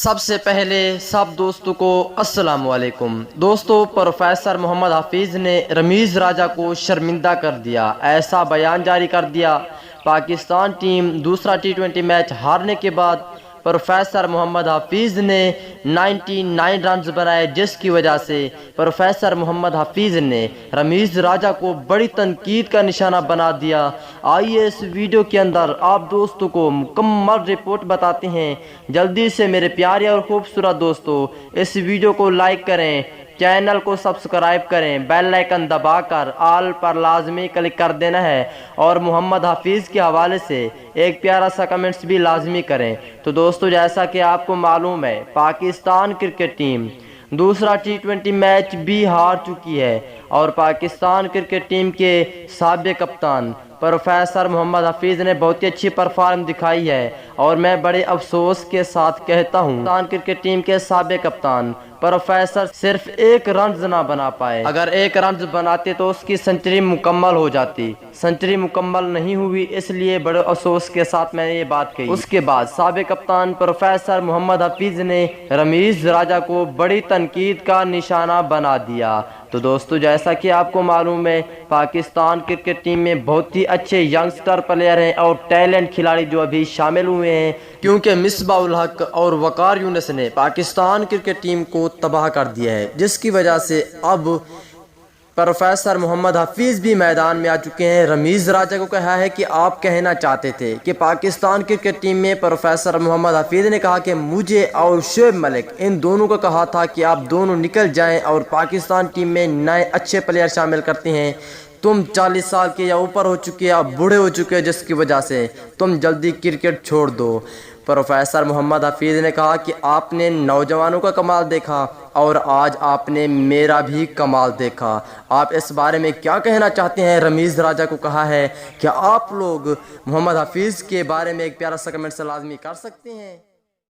سب سے پہلے سب دوستوں کو السلام علیکم دوستوں، پروفیسر محمد حفیظ نے رمیز راجہ کو شرمندہ کر دیا، ایسا بیان جاری کر دیا۔ پاکستان ٹیم دوسرا ٹی20 میچ ہارنے کے بعد پروفیسر محمد حفیظ نے 99 رنز بنائے، جس کی وجہ سے پروفیسر محمد حفیظ نے رمیز راجہ کو بڑی تنقید کا نشانہ بنا دیا۔ آئیے اس ویڈیو کے اندر آپ دوستوں کو مکمل رپورٹ بتاتے ہیں۔ جلدی سے میرے پیارے اور خوبصورت دوستو، اس ویڈیو کو لائک کریں، چینل کو سبسکرائب کریں، بیل آئیکن دبا کر آل پر لازمی کلک کر دینا ہے، اور محمد حفیظ کے حوالے سے ایک پیارا سا کمنٹس بھی لازمی کریں۔ تو دوستو، جیسا کہ آپ کو معلوم ہے، پاکستان کرکٹ ٹیم دوسرا ٹی20 میچ بھی ہار چکی ہے، اور پاکستان کرکٹ ٹیم کے سابق کپتان پروفیسر محمد حفیظ نے بہت ہی اچھی پرفارم دکھائی ہے، اور میں بڑے افسوس کے ساتھ کہتا ہوں پاکستان کرکٹ ٹیم کے سابق کپتان پروفیسر صرف ایک رنز نہ بنا پائے۔ اگر ایک رنز بناتے تو اس کی سنچری مکمل ہو جاتی، سنچری مکمل نہیں ہوئی، اس لیے بڑے افسوس کے ساتھ میں نے یہ بات کہی۔ اس کے بعد سابق کپتان پروفیسر محمد حفیظ نے رمیز راجہ کو بڑی تنقید کا نشانہ بنا دیا۔ تو دوستو، جیسا کہ آپ کو معلوم ہے، پاکستان کرکٹ ٹیم میں بہت ہی اچھے ینگسٹر پلیئر ہیں اور ٹیلنٹ کھلاڑی جو ابھی شامل ہوئے ہیں، کیونکہ مصباح الحق اور وقار یونس نے پاکستان کرکٹ ٹیم کو تباہ کر دیا ہے، جس کی وجہ سے اب پروفیسر محمد حفیظ بھی میدان میں آ چکے ہیں۔ رمیز راجہ کو کہا ہے کہ آپ کہنا چاہتے تھے کہ پاکستان کرکٹ ٹیم میں پروفیسر محمد حفیظ نے کہا کہ مجھے اور شعیب ملک ان دونوں کو کہا تھا کہ آپ دونوں نکل جائیں اور پاکستان ٹیم میں نئے اچھے پلیئر شامل کرتے ہیں۔ تم 40 سال کے یا اوپر ہو چکے یا بوڑھے ہو چکے، جس کی وجہ سے تم جلدی کرکٹ چھوڑ دو۔ پروفیسر محمد حفیظ نے کہا کہ آپ نے نوجوانوں کا کمال دیکھا اور آج آپ نے میرا بھی کمال دیکھا۔ آپ اس بارے میں کیا کہنا چاہتے ہیں؟ رمیز راجہ کو کہا ہے کہ آپ لوگ محمد حفیظ کے بارے میں ایک پیارا سا کمنٹ سے لازمی کر سکتے ہیں۔